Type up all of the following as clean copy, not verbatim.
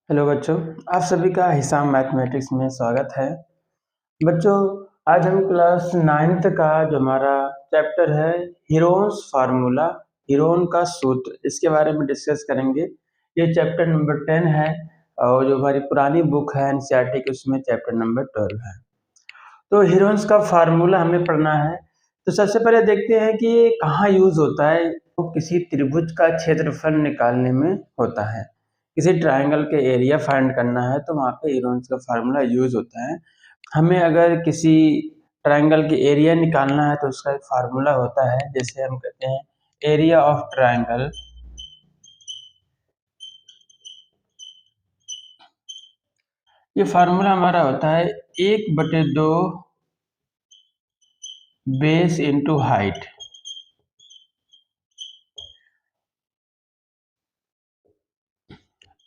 Hello बच्चों, आप सभी का हिसाब मैथमेटिक्स में स्वागत है। बच्चों, आज हम क्लास 9th का जो हमारा चैप्टर है हीरोन्स फार्मूला, हीरोन का सूत्र, इसके बारे में डिस्कस करेंगे। ये चैप्टर नंबर 10 है और जो हमारी पुरानी बुक है एनसीईआरटी की उसमें चैप्टर नंबर 12 है। तो हीरोन्स का फार्मूला हमें पढ़ना है। तो सबसे पहले देखते हैं कि ये कहाँ यूज होता है। तो किसी त्रिभुज का क्षेत्रफल निकालने में होता है। किसी ट्रायंगल के एरिया फाइंड करना है तो वहाँ पे हीरोन्स का फार्मूला यूज होता है। हमें अगर किसी ट्रायंगल के एरिया निकालना है तो उसका एक फार्मूला होता है, जैसे हम कहते हैं एरिया ऑफ ट्रायंगल। ये फार्मूला हमारा होता है 1/2 बेस इंटू हाइट।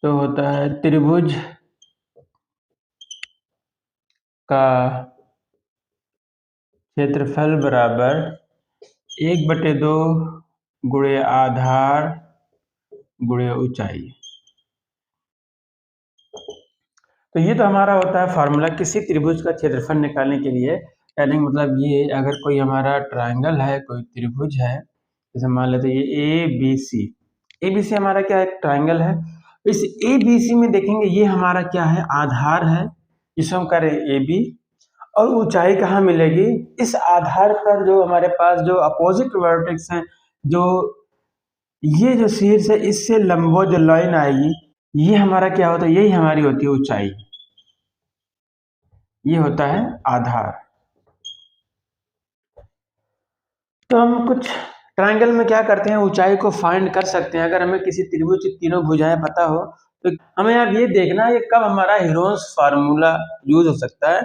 तो होता है त्रिभुज का क्षेत्रफल बराबर 1/2 गुणे आधार गुणे ऊंचाई। तो ये तो हमारा होता है फार्मूला किसी त्रिभुज का क्षेत्रफल निकालने के लिए। यानी मतलब ये अगर कोई हमारा ट्रायंगल है, कोई त्रिभुज है, जैसे मान लेते हैं ये A B C. A B C हमारा क्या है, ट्रायंगल है। इस ए बी सी में देखेंगे ये हमारा क्या है, आधार है, जिसे हम करें ए बी। और ऊंचाई कहाँ मिलेगी, इस आधार पर जो हमारे पास जो अपोजिट वर्टेक्स है, जो ये जो शीर्ष है इससे लंबवत जो लाइन आएगी, ये हमारा क्या होता है, यही हमारी होती है ऊंचाई। ये होता है आधार। तो हम कुछ ट्रायंगल में क्या करते हैं, ऊंचाई को फाइंड कर सकते हैं। अगर हमें किसी त्रिभुज की तीनों भुजाएं पता हो तो हमें अब ये देखना है कि कब हमारा हीरोन्स फार्मूला यूज हो सकता है।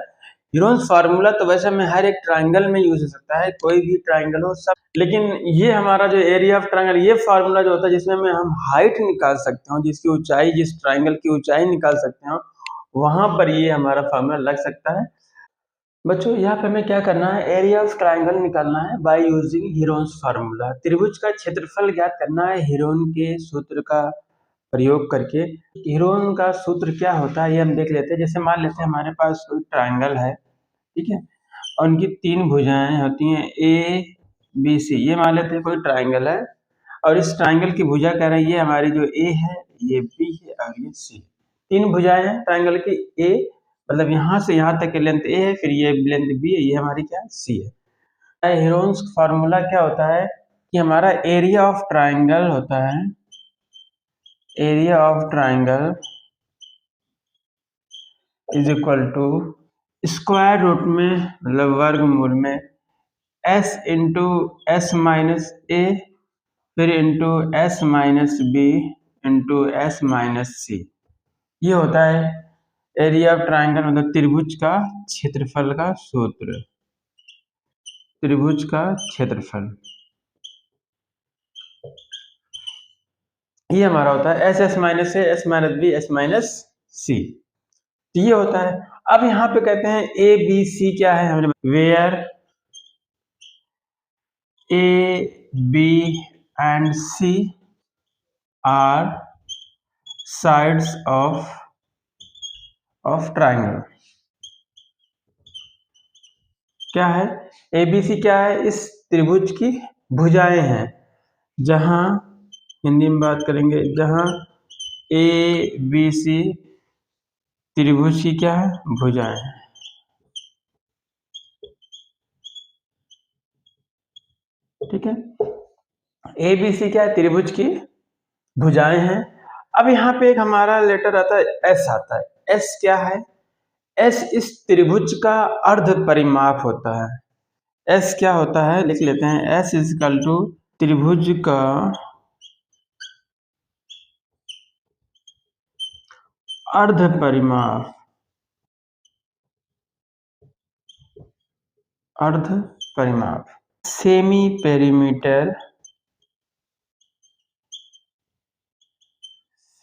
हीरोन्स फार्मूला तो वैसे हमें हर एक ट्रायंगल में यूज हो सकता है, कोई भी ट्रायंगल हो सब। लेकिन ये हमारा जो एरिया ऑफ ट्रायंगल, ये फार्मूला जो होता है जिसमें हम हाइट निकाल सकते हो, जिसकी ऊंचाई, जिस ट्रायंगल की ऊंचाई निकाल सकते हो, वहां पर ये हमारा फार्मूला लग सकता है। बच्चों यहाँ पे हमें क्या करना है, एरिया ऑफ ट्रायंगल निकालना है बाय यूजिंग हीरोन्स फार्मूला। त्रिभुज का क्षेत्रफल ज्ञात करना है हीरोन के सूत्र का प्रयोग करके। हीरोन का सूत्र क्या होता है ये हम देख लेते हैं। जैसे मान लेते हैं हमारे पास कोई ट्रायंगल है, ठीक है, और उनकी तीन भुजाएं होती हैं ए बी सी। ये मान लेते हैं कोई ट्रायंगल है और इस ट्रायंगल की भुजा कह रहे हैं ये हमारी जो ए है, ये बी है और ये सी। तीन भुजाएं हैं ट्रायंगल की। ए मतलब यहाँ से यहाँ तक की लेंथ ए है, फिर ये लेंथ बी है, ये हमारी क्या है, सी है। हीरोन्स फार्मूला क्या होता है कि हमारा एरिया ऑफ ट्रायंगल होता है, area of triangle is equal to square root में, मतलब वर्गमूल में, s into s minus a फिर into s minus b into s minus c. ये होता है एरिया ऑफ ट्रायंगल, मतलब त्रिभुज का क्षेत्रफल का सूत्र। त्रिभुज का क्षेत्रफल ये हमारा होता है s s minus a s minus b s minus c. तो ये होता है। अब यहाँ पे कहते हैं ए बी सी क्या है, हमने where A B and C are sides of triangle. क्या है, ए बी सी क्या है, इस त्रिभुज की भुजाएं हैं। जहां हिंदी में बात करेंगे, जहां ए बी सी त्रिभुज की क्या है, भुजाएं हैं। ठीक है, ए बी सी क्या है, त्रिभुज की भुजाएं हैं। अब यहाँ पे एक हमारा लेटर आता है एस आता है। एस क्या है, एस इस त्रिभुज का अर्ध परिमाप होता है। एस क्या होता है, लिख लेते हैं, एस इज इक्वल टू त्रिभुज का अर्ध परिमाप, अर्ध परिमाप। सेमी पेरीमीटर,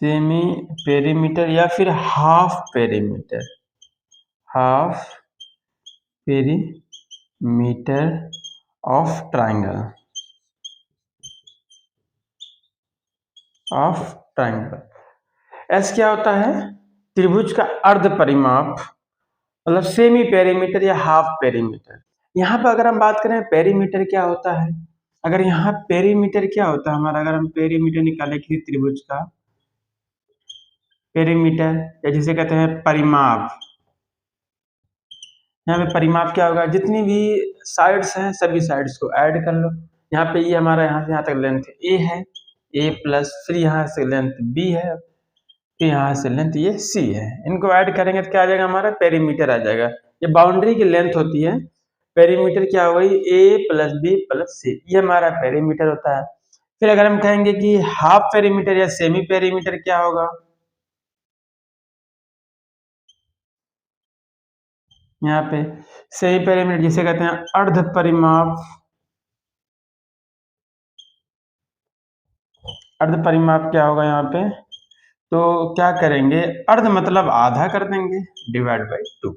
सेमी पेरीमीटर या फिर half perimeter, half perimeter of triangle, of triangle. S क्या होता है, त्रिभुज का अर्ध परिमाप मतलब सेमी पेरीमीटर या हाफ पेरीमीटर। यहाँ पर अगर हम बात करें पेरीमीटर क्या होता है, अगर यहाँ पेरीमीटर क्या होता है हमारा, अगर हम पेरीमीटर निकालें किसी त्रिभुज का पेरीमीटर या जिसे कहते हैं परिमाप, यहाँ पे परिमाप क्या होगा, जितनी भी साइड्स हैं सभी साइड्स को ऐड कर लो। यहाँ पे ये हमारा यहाँ से यहाँ तक लेंथ ए है, ए प्लस फिर यहाँ से लेंथ बी है, फिर यहाँ से लेंथ ये सी है, इनको ऐड करेंगे तो क्या आ जाएगा हमारा पेरीमीटर आ जाएगा। ये बाउंड्री की लेंथ होती है, पेरीमीटर क्या होगा ए प्लस बी प्लस सी, ये हमारा पेरीमीटर होता है। फिर अगर हम कहेंगे कि हाफ पेरीमीटर या सेमी पेरीमीटर क्या होगा, यहाँ पे सेमी पेरीमीटर जिसे कहते हैं अर्ध परिमाप, अर्ध परिमाप क्या होगा यहाँ पे, तो क्या करेंगे अर्ध मतलब आधा कर देंगे डिवाइड बाई 2,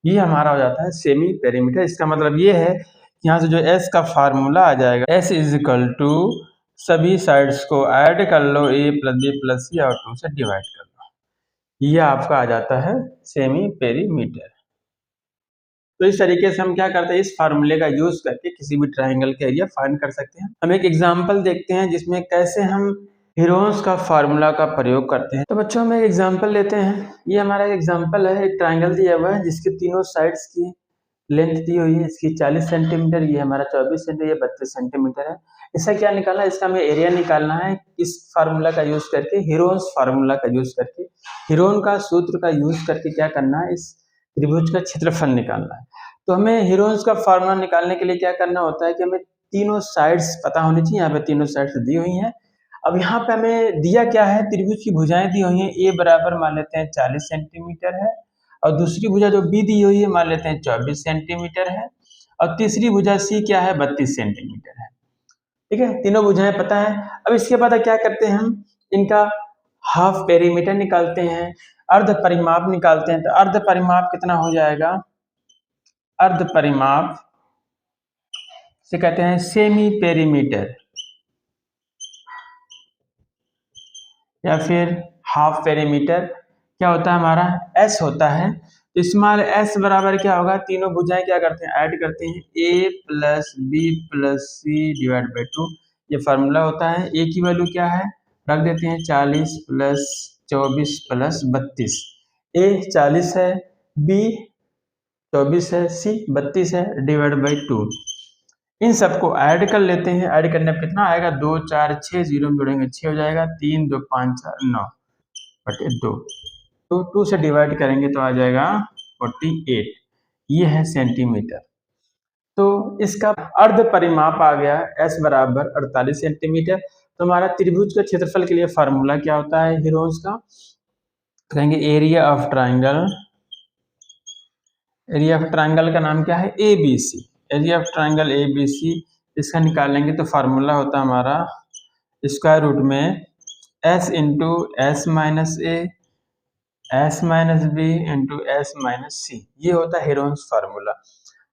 ये हमारा हो जाता है सेमी पेरीमीटर। इसका मतलब ये है यहाँ से जो s का फार्मूला आ जाएगा s इज इक्वल टू सभी साइड्स को ऐड कर लो a प्लस बी प्लस सी और 2 से डिवाइड कर लो, ये आपका आ जाता है सेमी पेरीमीटर। तो इस तरीके से हम क्या करते हैं, इस फार्मूले का यूज करके किसी भी ट्राइंगल का एरिया फाइंड कर सकते हैं। हम एक एग्जांपल देखते हैं जिसमें कैसे हम हीरोन्स का फार्मूला का प्रयोग करते हैं। तो बच्चों हम एक एग्जांपल लेते हैं, ये हमारा एग्जांपल है, एक ट्राइंगल दिया हुआ है जिसके तीनों साइड्स की लेंथ दी हुई है, इसकी 40 सेंटीमीटर, ये हमारा 24 सेंटीमीटर, ये 32 सेंटीमीटर है। इसका क्या निकालना है, इसका हमें एरिया निकालना है इस फार्मूला का यूज करके, हीरोन्स फार्मूला का यूज करके, हीरोन का सूत्र का यूज करके क्या करना है, इस त्रिभुज का क्षेत्रफल निकालना है। तो हमें हीरोन्स का फार्मूला निकालने के लिए क्या करना होता है कि हमें तीनों साइड्स पता होनी चाहिए, यहाँ पे तीनों साइड्स दी हुई हैं। अब यहाँ पे हमें दिया क्या है, त्रिभुज की भुजाएं दी हुई हैं, ए बराबर मान लेते हैं 40 सेंटीमीटर है, और दूसरी भुजा जो बी दी हुई है मान लेते हैं 24 सेंटीमीटर है, और तीसरी भुजा सी क्या है 32 सेंटीमीटर है। ठीक है, तीनों भुजाएं पता है। अब इसके बाद क्या करते हैं हम इनका हाफ पेरीमीटर निकालते हैं, अर्ध परिमाप निकालते हैं। तो अर्ध परिमाप कितना हो जाएगा, अर्ध परिमाप से कहते हैं सेमी पेरीमीटर या फिर हाफ पेरीमीटर। क्या होता है हमारा एस होता है, तो स्मॉल एस बराबर क्या होगा, तीनों भुजाएं क्या करते हैं ऐड करते हैं, a plus b plus c divide by 2, ये फार्मूला होता है। ए की वैल्यू क्या है, रख देते हैं 40 प्लस 24 प्लस 32, ए 40 है, बी 24 है, सी 32 है, डिवाइड बाई 2। इन सबको ऐड कर लेते हैं, ऐड करने पर कितना आएगा, 2 4 6 जीरो में जोड़ेंगे 6 हो जाएगा, 3 2 5 4 9 बटे 2, तो 2 से डिवाइड करेंगे तो आ जाएगा 48, ये है सेंटीमीटर। तो इसका अर्ध परिमाप आ गया s बराबर 48 सेंटीमीटर। तो हमारा त्रिभुज के क्षेत्रफल के लिए फार्मूला क्या होता है हीरोन्स का, कहेंगे area of triangle, area of triangle का नाम क्या है a B c, area of triangle A B c, इसका निकालेंगे तो फार्मूला होता है हमारा स्क्वायर रूट में s into s minus a s minus b into s minus c, ये होता है हीरोन्स फार्मूला।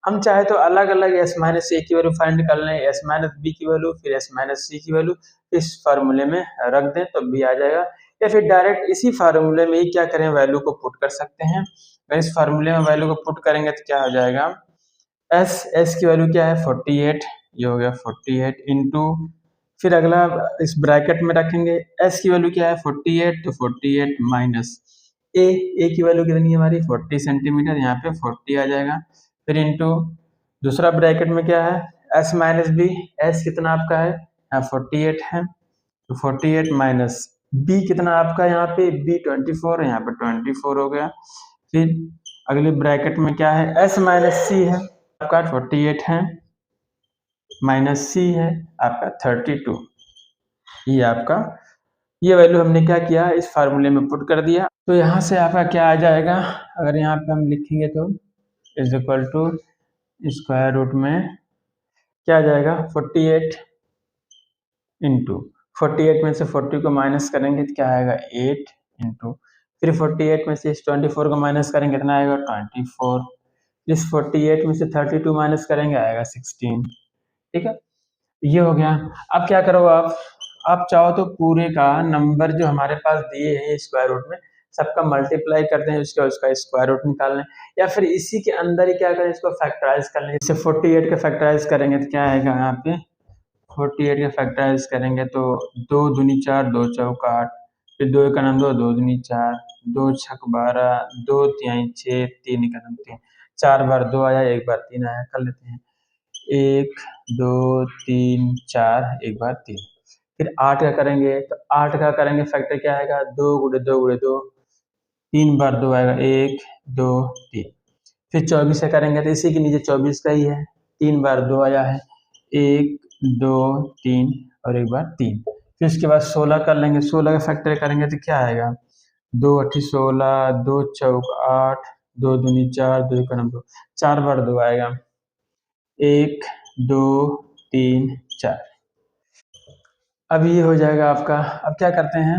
हम चाहे तो अलग अलग एस माइनस ए की वैल्यू फाइंड कर लें, एस माइनस बी की वैल्यू फिर एस माइनस सी की वैल्यू इस फार्मूले में रख दें तो भी आ जाएगा, या फिर डायरेक्ट इसी फार्मूले में ही क्या करें वैल्यू को पुट कर सकते हैं। अगर इस फार्मूले में वैल्यू को पुट करेंगे तो क्या हो जाएगा, एस की वैल्यू क्या है 48, ये हो गया 48 इंटू, फिर अगला इस ब्रैकेट में रखेंगे एस की वैल्यू क्या है 48, तो 48 माइनस ए की वैल्यू कितनी है हमारी 40 सेंटीमीटर, यहाँ पे 40 आ जाएगा, फिर इंटू दूसरा ब्रैकेट में क्या है एस माइनस बी, एस कितना आपका है यहाँ 48 है, तो 48 माइनस बी कितना आपका यहाँ पे बी 24 है, यहाँ पे 24 हो गया, फिर अगले ब्रैकेट में क्या है एस माइनस सी है आपका 48 है, माइनस सी है आपका 32, ये आपका ये वैल्यू हमने क्या किया इस फार्मूले में पुट कर दिया। तो यहाँ से आपका क्या आ जाएगा, अगर यहाँ पे हम लिखेंगे तो is equal to square root में क्या आ जाएगा 48 इंटू 48 में से 40 को माइनस करेंगे तो क्या आएगा 8 इंटू, फिर 48 में से इस 24 को माइनस करेंगे कितना आएगा 24, इस 48 में से 32 माइनस करेंगे आएगा 16। ठीक है, ये हो गया। अब क्या करो आप चाहो तो पूरे का नंबर जो हमारे पास दिए हैं स्क्वायर रूट में सबका मल्टीप्लाई करते हैं, उसका स्क्वायर रूट निकाल लें, या फिर इसी के अंदर ही क्या करें, इसको फैक्टराइज कर लें। जैसे 48 का फैक्टराइज करेंगे तो क्या आएगा यहाँ पे, 48 का फैक्टराइज करेंगे तो 2 दूनी 4, 2 चौका 8, फिर 2 एक 2, 2 दूनी 4, 2 छक 12, 2 तिहाई 6, 3 एक 3, 4 बार 2 आया, 1 बार 3 आया, कर लेते हैं 1 2 3 4, 1 बार 3। फिर 8 का करेंगे तो 8 का करेंगे फैक्टर क्या आएगा, 2 गुणे 2 गुणे 2, 3 बार 2 आएगा, 1 2 3। फिर 24 का करेंगे तो इसी के नीचे 24 का ही है, 3 बार 2 आया है, 1 2 3 और 1 बार 3। फिर उसके बाद 16 कर लेंगे, 16 का फैक्टर करेंगे तो क्या आएगा, 2 8 16, 2 चौक 8, 2 दूनी 4, 2 एक 2, 4 बार 2 आएगा, 1 2 3 4। अब ये हो जाएगा आपका। अब क्या करते हैं,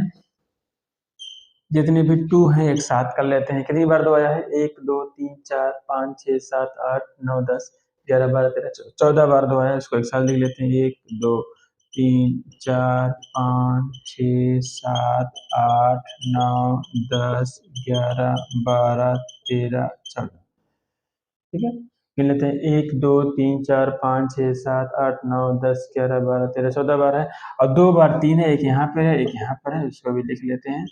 जितने भी 2 हैं एक साथ कर लेते हैं। कितनी बार 2 आया है, 1 2 3 4 5 6 7 8 9 10 11 12 13 14 बार 2 आया है, इसको एक साथ लिख लेते हैं, 1 2 3 4 5 6 7 8 9 10 11 12 13 14। ठीक है, गिन लेते हैं, 1 2 3 4 5 6 7 8 9 10 11 12 13 14 बार है, और 2 बार 3 है, एक यहाँ पर है, एक यहाँ पर है, इसको भी लिख लेते हैं।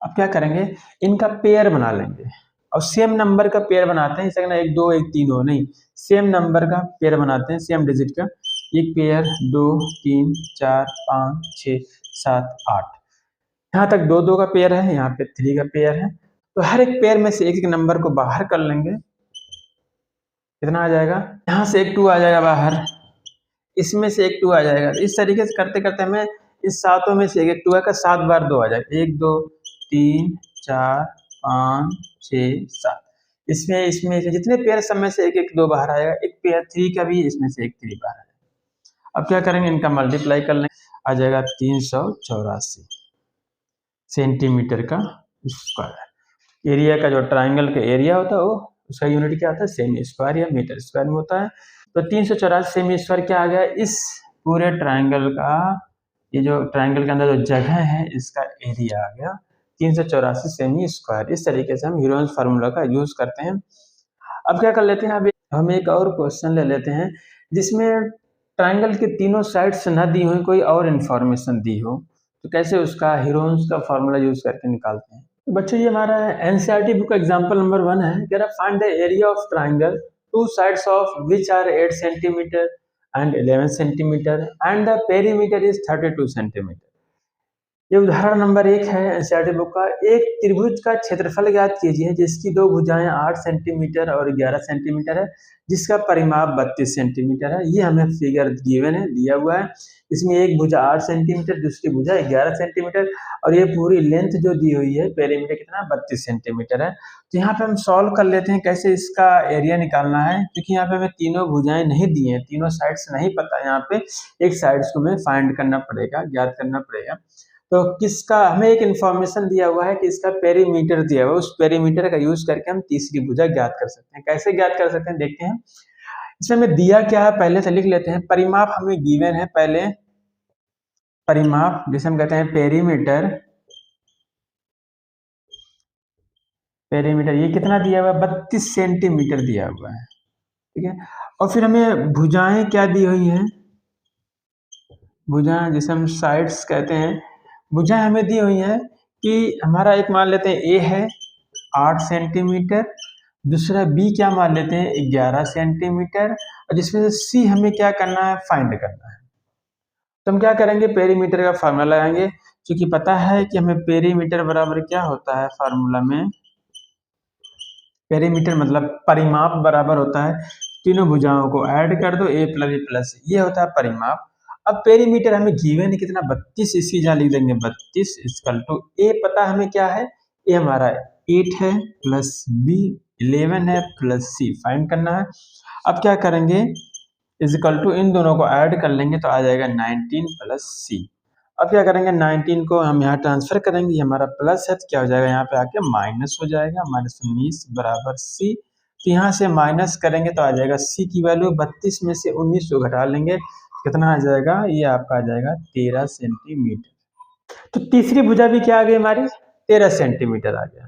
अब क्या करेंगे, इनका पेयर बना लेंगे, और सेम नंबर का पेयर बनाते हैं, इसे ना 1 2 1 3 हो, नहीं, सेम नंबर का पेयर बनाते हैं, सेम डिजिट का। एक पेयर 2 3 4 5 6 7 8, यहाँ तक 2 2 का पेयर है, यहाँ पे 3 का पेयर है, तो हर एक पेयर में से एक एक नंबर को बाहर कर लेंगे। कितना आ जाएगा, यहाँ से एक 2 आ जाएगा बाहर, इसमें से एक 2 आ जाएगा। इस तरीके से करते करते हमें इस सातों में से एक 2 आएगा, 7 बार 2 आ जाएगा, 1 2 3 4 5 6 7। इसमें इसमें से जितने पेयर सब में से एक एक 2 बाहर आएगा, एक पेयर 3 का भी इसमें से एक 3 बाहर आएगा। अब क्या करेंगे, इनका मल्टीप्लाई कर लेंगे, आ जाएगा 384 सेंटीमीटर का स्क्वायर। एरिया का जो ट्राइंगल का एरिया होता है वो उसका यूनिट क्या होता है, सेमी स्क्वायर या मीटर स्क्वायर में होता है। तो 384 सेमी स्क्वायर क्या आ गया, इस पूरे ट्राइंगल का, ये जो ट्राइंगल के अंदर जो जगह है इसका एरिया आ गया 384 सेमी स्क्वायर। इस तरीके से हम ह्यूरोन्स फार्मूला का यूज करते हैं। अब क्या कर लेते हैं, अब हम एक और क्वेश्चन ले लेते हैं जिसमें ट्राइंगल के तीनों साइड्स न दी हुई कोई और इन्फॉर्मेशन दी हो, तो कैसे उसका ह्यूरोन्स का फार्मूला यूज करके निकालते हैं। तो बच्चों ये हमारा एनसीईआरटी बुक एग्जांपल नंबर 1 है, कह रहा find the area of triangle two sides of which are 8 centimetre and 11 centimetre and the perimeter is 32 centimetre. ये उदाहरण नंबर 1 है एनसीईआरटी बुक का। एक त्रिभुज का क्षेत्रफल ज्ञात कीजिए जिसकी दो भुजाएं 8 सेंटीमीटर और 11 सेंटीमीटर है, जिसका परिमाप 32 सेंटीमीटर है। ये हमें फिगर गिवन है, दिया हुआ है। इसमें एक भुजा 8 सेंटीमीटर, दूसरी भुजा 11 सेंटीमीटर, और ये पूरी लेंथ जो दी हुई है पेरीमीटर कितना 32 सेंटीमीटर है। तो यहाँ पे हम सॉल्व कर लेते हैं कैसे इसका एरिया निकालना है, क्योंकि यहाँ पे हमें तीनों भुजाएं नहीं दी हैं, तीनों साइड्स नहीं पता, यहाँ पे एक साइड्स को हमें फाइंड करना पड़ेगा, ज्ञात करना पड़ेगा। तो किसका, हमें एक इन्फॉर्मेशन दिया हुआ है कि इसका पेरीमीटर दिया हुआ है, उस पेरीमीटर का यूज करके हम तीसरी भुजा ज्ञात कर सकते हैं। कैसे ज्ञात कर सकते हैं देखते हैं। इसमें हमें दिया क्या है पहले से लिख लेते हैं। परिमाप हमें गिवन है, पहले परिमाप जिसे हम कहते हैं पेरीमीटर, पेरीमीटर ये कितना दिया हुआ है 32 सेंटीमीटर दिया हुआ है, ठीक है। और फिर हमें भुजाएं क्या दी हुई हैं, भुजाएं जिसे हम साइड्स कहते हैं, भुजाएं हमें दी हुई हैं कि हमारा एक मान लेते हैं ए है 8 सेंटीमीटर, दूसरा बी क्या मान लेते हैं 11 सेंटीमीटर, और जिसमें से सी हमें क्या करना है, फाइंड करना है। तो हम क्या करेंगे, पेरीमीटर का फार्मूला लगाएंगे, क्योंकि पता है कि हमें पेरीमीटर बराबर क्या होता है, फार्मूला में पेरीमीटर मतलब परिमाप बराबर होता है तीनों भुजाओं को ऐड कर दो, ए प्लस बी प्लस, ये होता है परिमाप। अब पेरीमीटर हमें गिवन है कितना 32, इसकी जहाँ लिख देंगे 32 इक्वल टू ए, पता हमें क्या है, ए हमारा 8 है प्लस बी 11 है प्लस सी फाइंड करना है। अब क्या करेंगे, इक्वल टू इन दोनों को ऐड कर लेंगे तो आ जाएगा 19 प्लस सी। अब क्या करेंगे, 19 को हम यहाँ ट्रांसफर करेंगे, ये हमारा प्लस है तो क्या हो जाएगा यहाँ पे आके माइनस हो जाएगा, -19 बराबर सी। तो यहाँ से माइनस करेंगे तो आ जाएगा सी की वैल्यू 32 में से 19 को घटा लेंगे तो कितना आ जाएगा, ये आपका आ जाएगा 13 सेंटीमीटर। तो तीसरी भुजा भी क्या आ गई हमारी, 13 सेंटीमीटर आ गया।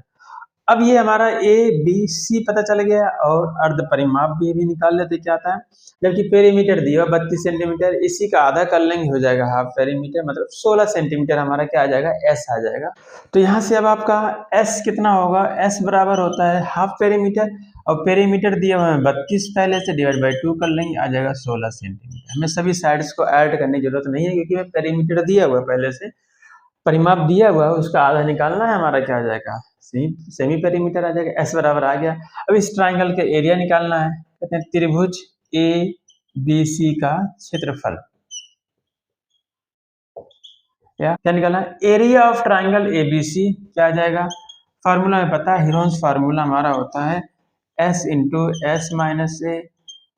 अब ये हमारा ए बी सी पता चल गया और अर्ध परिमाप भी निकाल लेते क्या आता है। जबकि पेरीमीटर दिया 32 सेंटीमीटर, इसी का आधा कर लेंगे हो जाएगा हाफ पेरीमीटर, मतलब 16 सेंटीमीटर हमारा क्या आ जाएगा, एस आ जाएगा। तो यहाँ से अब आपका एस कितना होगा, एस बराबर होता है हाफ पेरीमीटर और पेरीमीटर दिया हुआ है 32, पहले से डिवाइड बाई 2 कर लेंगे, आ जाएगा 16 सेंटीमीटर। हमें सभी साइड्स को ऐड करने की जरूरत नहीं है क्योंकि पेरीमीटर दिया हुआ है पहले से, परिमाप दिया हुआ है, उसका आधा निकालना है, हमारा क्या आ जाएगा, सेमी पेरीमीटर आ जाएगा। एस बराबर आ गया। अब इस ट्राइंगल के एरिया निकालना है। कहते हैं त्रिभुज ए बी सी का क्षेत्रफल, क्या निकालना है, area of triangle A B C क्या आ जाएगा, फार्मूला में पता है, हीरोन्स फार्मूला हमारा होता है s into s minus a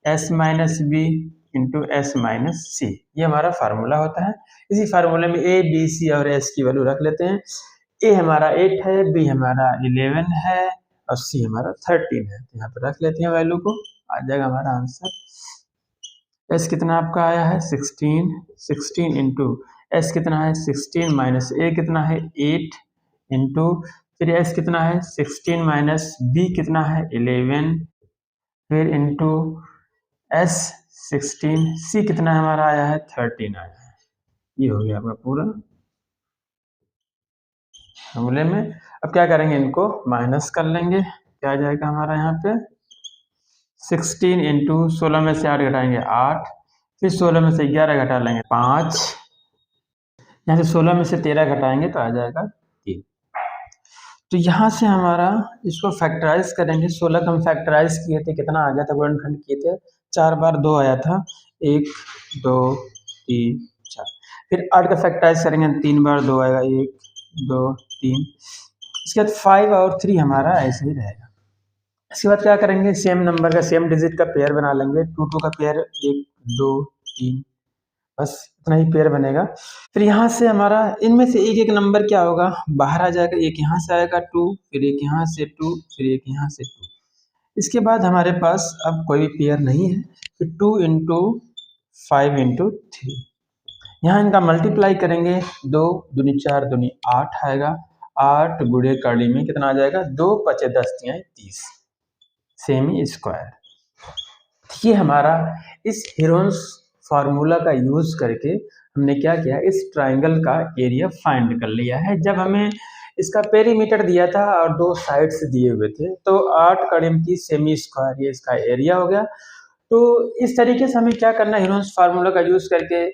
s minus b into s minus c, ये हमारा फार्मूला होता है। इसी फार्मूले में ए बी सी और एस की वैल्यू रख लेते हैं। ए हमारा 8 है, बी हमारा 11 है और सी हमारा 13 है। तो यहाँ पर रख लेते हैं वैल्यू को, आ जाएगा हमारा आंसर। एस कितना आपका आया है 16, 16 इंटू एस कितना है 16 माइनस ए कितना है 8 इंटू फिर एस कितना है 16 माइनस बी कितना है 11 फिर इंटू एस 16, सी कितना हमारा आया है 13 आया है। ये हो गया आपका पूरा फॉर्मूले में। अब क्या करेंगे, इनको माइनस कर लेंगे, क्या आ जाएगा हमारा यहाँ पे 16 इंटू 16 में से 8 घटाएंगे 8, फिर 16 में से 11 घटा लेंगे 5, यहाँ से 16 में से 13 घटाएंगे तो आ जाएगा 3। तो यहाँ से हमारा इसको फैक्टराइज करेंगे, 16 का हम फैक्टराइज किए थे, कितना आ गया था, गुणनखंड किए थे 4 बार 2 आया था, 1 2 3 4। फिर 8 का फैक्टराइज करेंगे 3 बार 2 आएगा, 1 2 3। इसके बाद 5 और 3 हमारा ऐसे ही रहेगा। इसके बाद क्या करेंगे, सेम नंबर का सेम डिजिट का पेयर बना लेंगे, 2 2 का पेयर 1 2 3, बस इतना ही पेयर बनेगा। फिर यहाँ से हमारा इनमें से एक एक नंबर क्या होगा, बाहर आ जाएगा, एक यहाँ से आएगा 2, फिर एक यहाँ से 2, फिर एक यहाँ से 2। इसके बाद हमारे पास अब कोई भी पेयर नहीं है, फिर 2 इंटू 5 इंटू 3, यहाँ इनका मल्टीप्लाई करेंगे, 2 दूनी 4 दूनी 8 आएगा, 8 गुणे कड़ी में कितना आ जाएगा, 2 पचे 10 तियां 30 सेमी स्क्वायर। ये हमारा इस हीरोन्स फार्मूला का यूज करके हमने क्या किया, इस ट्राइंगल का एरिया फाइंड कर लिया है। जब हमें इसका पेरीमीटर दिया था और 2 साइड्स दिए हुए थे, तो 8 कड़िम की सेमी स्क्वायर ये इसका एरिया हो गया। तो इस तरीके से हमें क्या करना है, हीरोन्स फार्मूला का यूज करके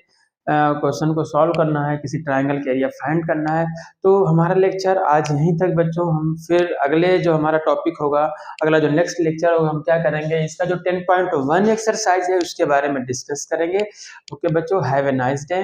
क्वेश्चन को सॉल्व करना है, किसी ट्राइंगल के एरिया फाइंड करना है। तो हमारा लेक्चर आज यहीं तक बच्चों, हम फिर अगले जो हमारा टॉपिक होगा, अगला जो नेक्स्ट लेक्चर होगा, हम क्या करेंगे, इसका जो 10.1 एक्सरसाइज है उसके बारे में डिस्कस करेंगे। ओके बच्चों, हैव ए नाइस डे।